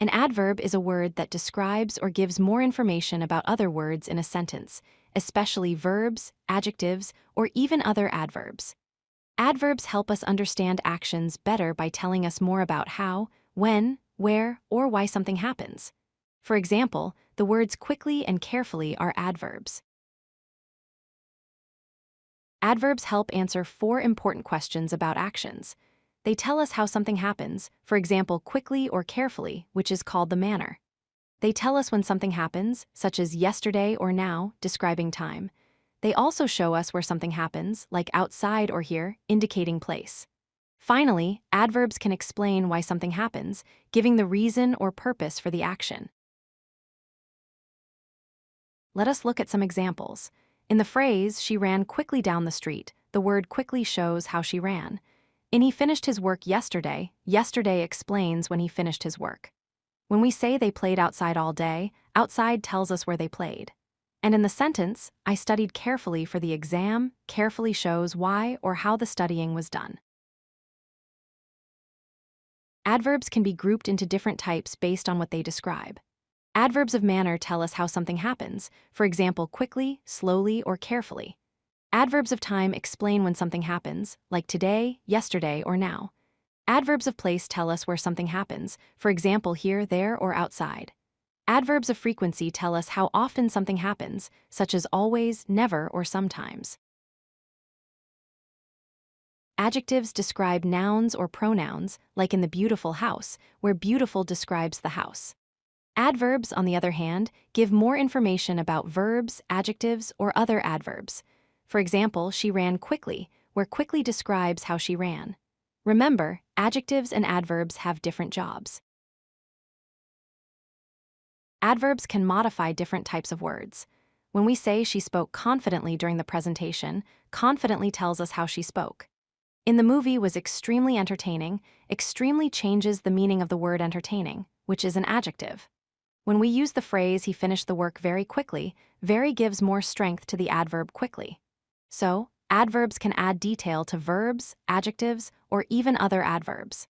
An adverb is a word that describes or gives more information about other words in a sentence, especially verbs, adjectives, or even other adverbs. Adverbs help us understand actions better by telling us more about how, when, where, or why something happens. For example, the words quickly and carefully are adverbs. Adverbs help answer 4 important questions about actions. They tell us how something happens, for example, quickly or carefully, which is called the manner. They tell us when something happens, such as yesterday or now, describing time. They also show us where something happens, like outside or here, indicating place. Finally, adverbs can explain why something happens, giving the reason or purpose for the action. Let us look at some examples. In the phrase, she ran quickly down the street, the word quickly shows how she ran. In he finished his work yesterday, yesterday explains when he finished his work. When we say they played outside all day, outside tells us where they played. And in the sentence, I studied carefully for the exam, carefully shows why or how the studying was done. Adverbs can be grouped into different types based on what they describe. Adverbs of manner tell us how something happens, for example, quickly, slowly, or carefully. Adverbs of time explain when something happens, like today, yesterday, or now. Adverbs of place tell us where something happens, for example, here, there, or outside. Adverbs of frequency tell us how often something happens, such as always, never, or sometimes. Adjectives describe nouns or pronouns, like in the beautiful house, where beautiful describes the house. Adverbs, on the other hand, give more information about verbs, adjectives, or other adverbs. For example, she ran quickly, where quickly describes how she ran. Remember, adjectives and adverbs have different jobs. Adverbs can modify different types of words. When we say she spoke confidently during the presentation, confidently tells us how she spoke. In the movie was extremely entertaining, extremely changes the meaning of the word entertaining, which is an adjective. When we use the phrase he finished the work very quickly, very gives more strength to the adverb quickly. So, adverbs can add detail to verbs, adjectives, or even other adverbs.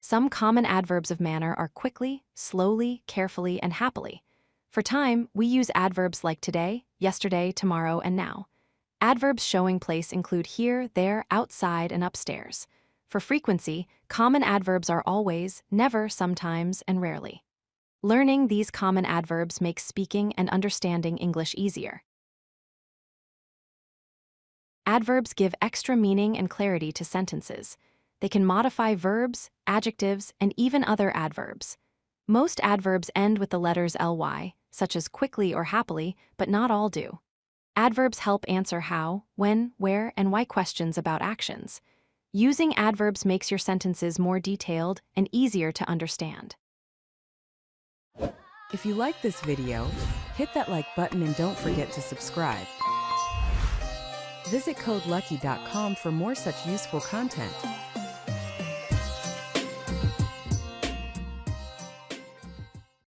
Some common adverbs of manner are quickly, slowly, carefully, and happily. For time, we use adverbs like today, yesterday, tomorrow, and now. Adverbs showing place include here, there, outside, and upstairs. For frequency, common adverbs are always, never, sometimes, and rarely. Learning these common adverbs makes speaking and understanding English easier. Adverbs give extra meaning and clarity to sentences. They can modify verbs, adjectives, and even other adverbs. Most adverbs end with the letters ly, such as quickly or happily, but not all do. Adverbs help answer how, when, where, and why questions about actions. Using adverbs makes your sentences more detailed and easier to understand. If you like this video, hit that like button and don't forget to subscribe. Visit codelucky.com for more such useful content.